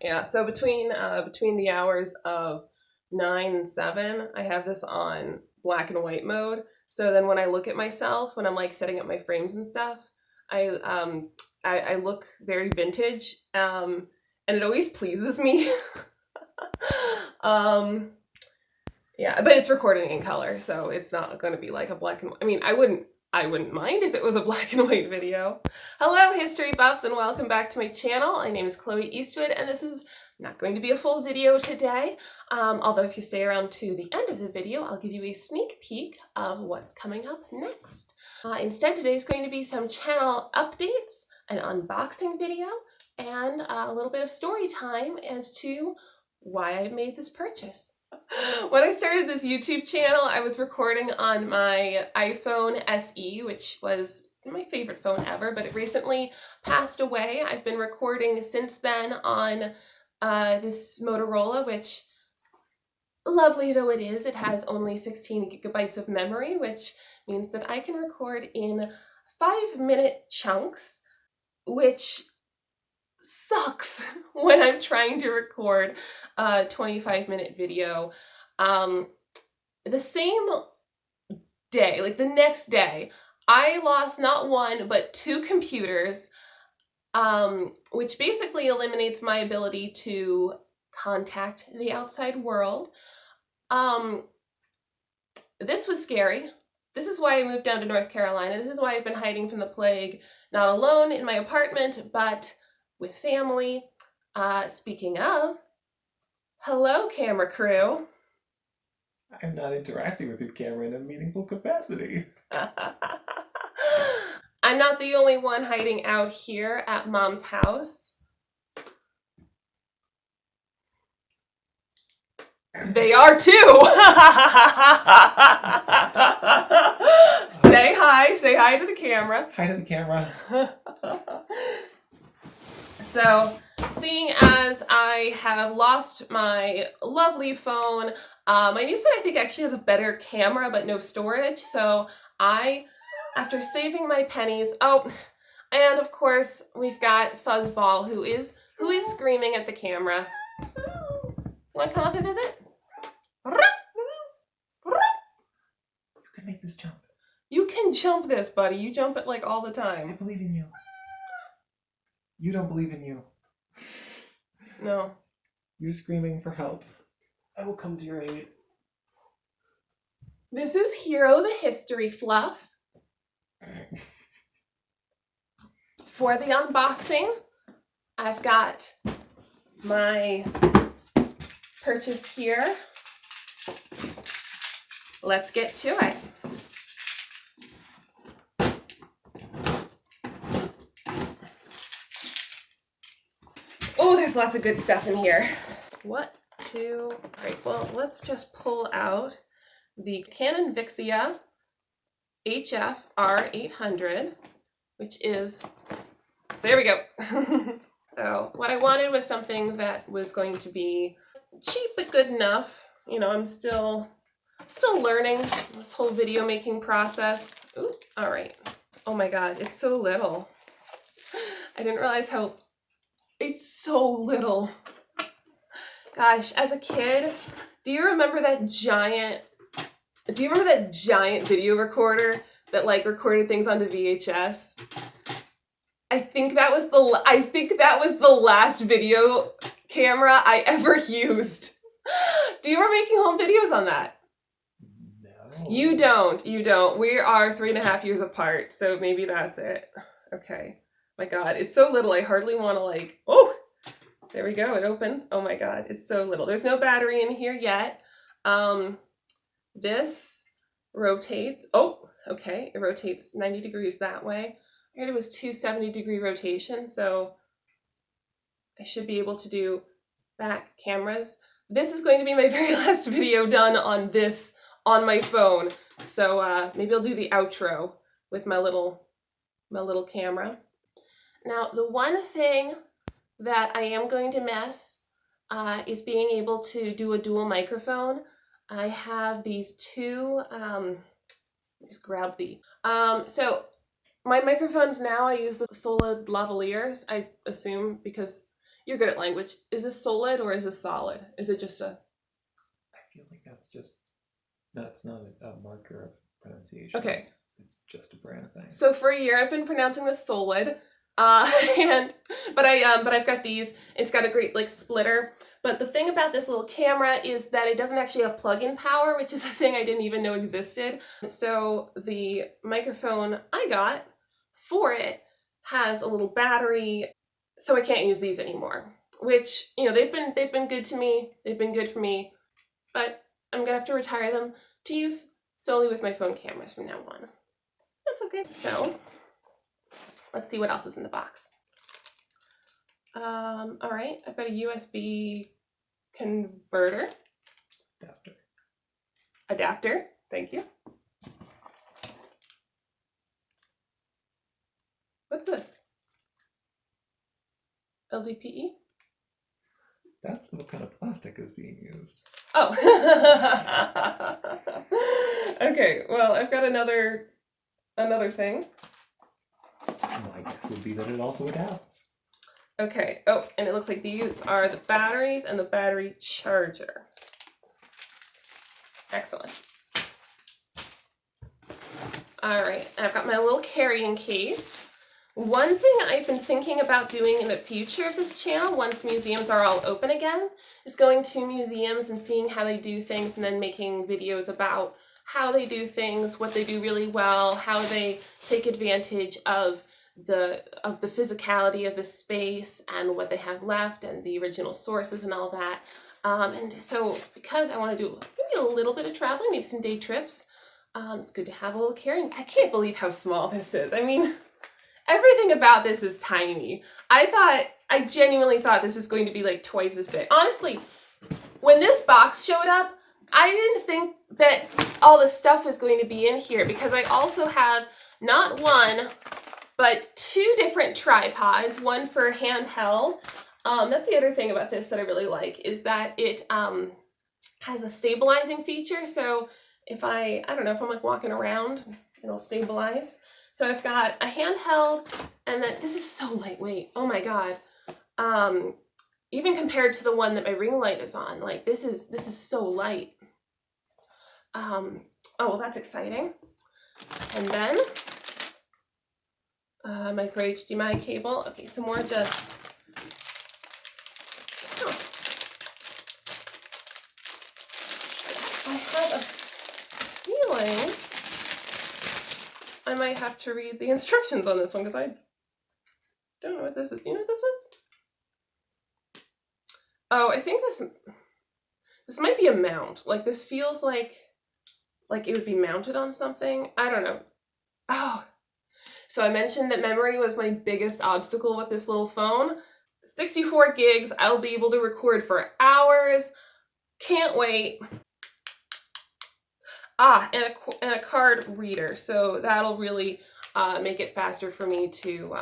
Yeah, so between the hours of 9 and 7, I have this on black and white mode. So then when I look at myself, when I'm like setting up my frames and stuff, I look very vintage, and it always pleases me. um, yeah, but it's recording in color, so it's not going to be like a black and white. I mean, I wouldn't mind if it was a black and white video. Hello, history buffs, and welcome back to my channel. My name is Chloe Eastwood, and this is not going to be a full video today. Although if you stay around to the end of the video, I'll give you a sneak peek of what's coming up next. Instead, today is going to be some channel updates, an unboxing video, and a little bit of story time as to why I made this purchase. When I started this YouTube channel, I was recording on my iPhone SE, which was my favorite phone ever, but it recently passed away. I've been recording since then on this Motorola, which, lovely though it is, it has only 16 gigabytes of memory, which means that I can record in 5-minute chunks, which sucks when I'm trying to record a 25-minute video. The same day, like the next day, I lost not one, but 2 computers, which basically eliminates my ability to contact the outside world. This was scary. This is why I moved down to North Carolina. This is why I've been hiding from the plague, not alone in my apartment, but with family. Speaking of, hello, camera crew. I'm not interacting with your camera in a meaningful capacity. I'm not the only one hiding out here at Mom's house. They are too. Say hi to the camera. Hi to the camera. So, seeing as I have lost my lovely phone, my new phone I think actually has a better camera but no storage. So after saving my pennies, and of course we've got Fuzzball who is screaming at the camera. You want to come up and visit? You can make this jump. You can jump this, buddy. You jump it like all the time. I believe in you. You don't believe in you. No. You're screaming for help. I will come to your aid. This is Hero the History Fluff. For the unboxing, I've got my purchase here. Let's get to it. Oh, there's lots of good stuff in here. All right, well, let's just pull out the Canon Vixia HF R800, which is, there we go. So what I wanted was something that was going to be cheap but good enough. You know, I'm still learning this whole video making process. Ooh, all right. Oh my God, it's so little. I didn't realize how it's so little. Gosh, as a kid, do you remember that giant video recorder that like recorded things onto VHS? I think that was the last video camera I ever used. Do you remember making home videos on that? No. You don't. We are 3.5 years apart, so maybe that's it. Okay. My God, it's so little. I hardly want to oh, there we go. It opens. Oh my God, it's so little. There's no battery in here yet. This rotates. Oh, okay. It rotates 90 degrees that way. I heard it was 2 70-degree rotations, so I should be able to do back cameras. This is going to be my very last video done on my phone. So maybe I'll do the outro with my little camera. Now, the one thing that I am going to miss is being able to do a dual microphone. I have these two, just grab the, so my microphones now, I use the solid lavaliers, I assume, because You're good at language. Is this solid or is this solid? Is it just a... I feel like that's not a marker of pronunciation. Okay. It's just a brand thing. So for a year I've been pronouncing this solid. But I've got these. It's got a great like splitter. But the thing about this little camera is that it doesn't actually have plug-in power, which is a thing I didn't even know existed. So the microphone I got for it has a little battery, so I can't use these anymore. Which, you know, they've been good to me. They've been good for me, but I'm gonna have to retire them to use solely with my phone cameras from now on. That's okay. So let's see what else is in the box. All right, I've got a USB converter. Adapter, thank you. What's this? LDPE? That's what kind of plastic is being used. Oh. Okay, well, I've got another thing. My guess would be that it also adapts. Okay, oh, and it looks like these are the batteries and the battery charger. Excellent. All right, I've got my little carrying case. One thing I've been thinking about doing in the future of this channel, once museums are all open again, is going to museums and seeing how they do things and then making videos about how they do things, what they do really well, how they take advantage of the physicality of the space and what they have left and the original sources and all that. And so because I want to do maybe a little bit of traveling, maybe some day trips, it's good to have a little carrying. I can't believe how small this is. I mean, everything about this is tiny. I genuinely thought this was going to be like twice as big. Honestly, when this box showed up, I didn't think that all this stuff was going to be in here because I also have not one, but two different tripods, one for handheld. That's the other thing about this that I really like is that it has a stabilizing feature. So if I don't know, if I'm like walking around, it'll stabilize. So I've got a handheld, and then this is so lightweight. Oh my God. Even compared to the one that my ring light is on, like this is so light. Oh, well, that's exciting. And then micro HDMI cable. Okay, some more just. Oh. I have a feeling I might have to read the instructions on this one because I don't know what this is. You know what this is? Oh, I think this might be a mount. Like this feels like it would be mounted on something. I don't know. Oh, so I mentioned that memory was my biggest obstacle with this little phone. 64 gigs, I'll be able to record for hours. Can't wait. Ah, and a card reader, so that'll really make it faster for me to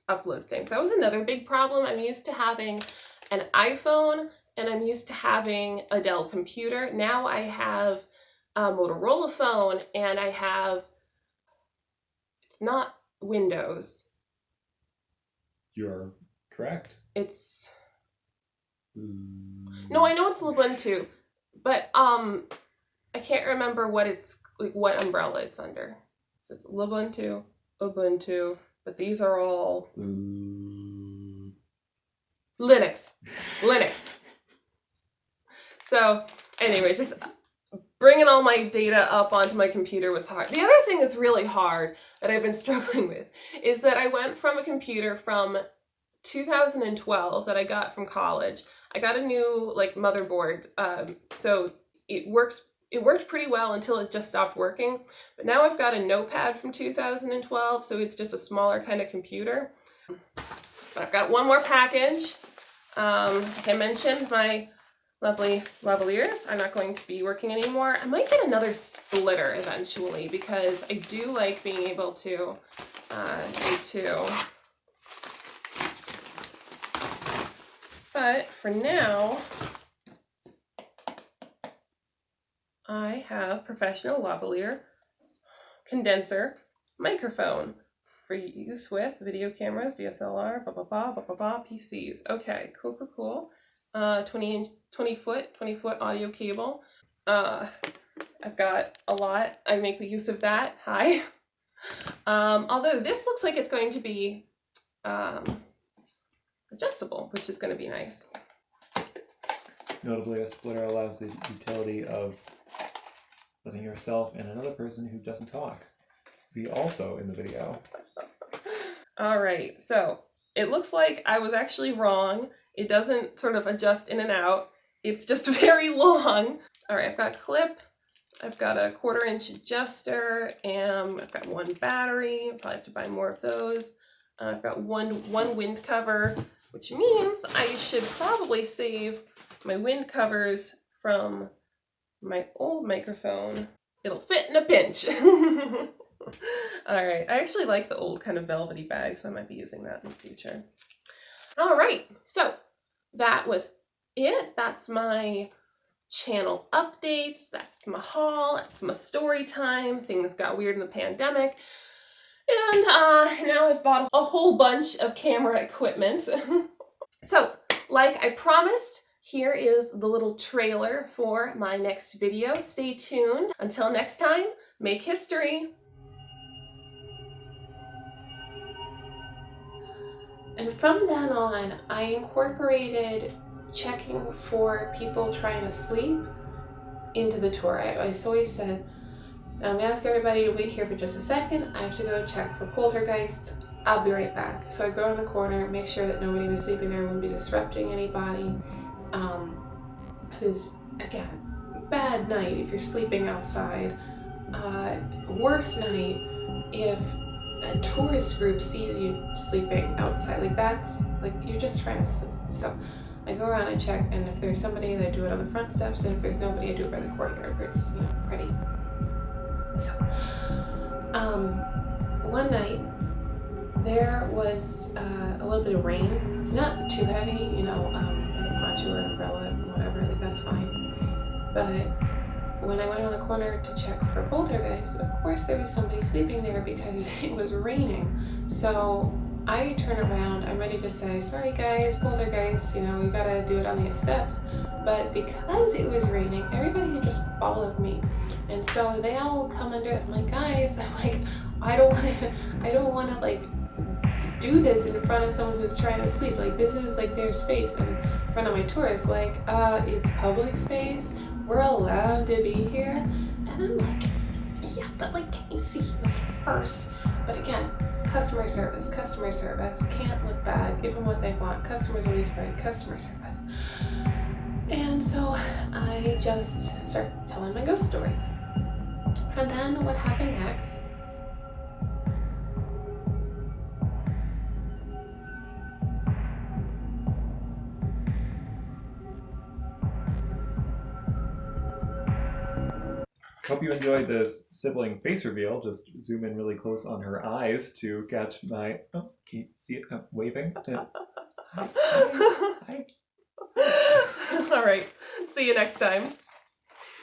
upload things. That was another big problem. I'm used to having an iPhone and I'm used to having a Dell computer. Now I have a Motorola phone and I have, it's not Windows. You're correct. It's, no, I know it's Ubuntu, but I can't remember what it's, like what umbrella it's under. So it's Ubuntu, but these are all Linux. So anyway, just bringing all my data up onto my computer was hard. The other thing that's really hard that I've been struggling with is that I went from a computer from 2012 that I got from college. I got a new like motherboard, so it worked pretty well until it just stopped working. But now I've got a notepad from 2012, so it's just a smaller kind of computer. But I've got one more package. Like I mentioned, my lovely lavaliers are not going to be working anymore. I might get another splitter eventually because I do like being able to do two. But for now, I have professional lavalier condenser microphone. for use with video cameras, DSLR, blah, blah, blah, blah, blah, blah, PCs. Okay, cool, cool, cool. 20 foot audio cable. I've got a lot. I make the use of that. Hi. Although this looks like it's going to be adjustable, which is going to be nice. Notably, a splitter allows the utility of letting yourself and another person who doesn't talk be also in the video. All right, so it looks like I was actually wrong. It doesn't sort of adjust in and out. It's just very long. All right, I've got a clip. I've got a 1/4 inch adjuster, and I've got one battery. I'll probably have to buy more of those. I've got one wind cover, which means I should probably save my wind covers from my old microphone. It'll fit in a pinch. All right, I actually like the old kind of velvety bag, so I might be using that in the future. All right, so that was it. That's my channel updates, that's my haul, that's my story time. Things got weird in the pandemic. And now I've bought a whole bunch of camera equipment. So, like I promised, here is the little trailer for my next video. Stay tuned. Until next time, make history. And from then on, I incorporated checking for people trying to sleep into the tour. I always said, I'm gonna ask everybody to wait here for just a second. I have to go check for poltergeists. I'll be right back. So I go in the corner, make sure that nobody was sleeping there, wouldn't be disrupting anybody. Because again, bad night if you're sleeping outside. Worse night if a tourist group sees you sleeping outside. Like that's like you're just trying to sleep. So I go around and check, and if there's somebody, I do it on the front steps, and if there's nobody, I do it by the courtyard where it's, ready. So, one night, there was a little bit of rain, not too heavy, like a poncho or an umbrella, whatever, like that's fine. But when I went around the corner to check for poltergeist, of course there was somebody sleeping there because it was raining. So I turn around, I'm ready to say, sorry guys, poltergeist, you gotta do it on the steps. But because it was raining, everybody had just followed me. And so they all come under, I'm like, guys, I don't wanna like do this in front of someone who's trying to sleep. Like this is like their space. And in front of my tourists, like, it's public space. We're allowed to be here. And I'm like, yeah, but like, can you see he was first? But again, customer service, can't look bad, give them what they want, customers always right, customer service. And so I just start telling my ghost story. And then what happened next? Hope you enjoyed this sibling face reveal. Just zoom in really close on her eyes to catch my... Oh, can you see it? I'm waving. Hi. All right. See you next time.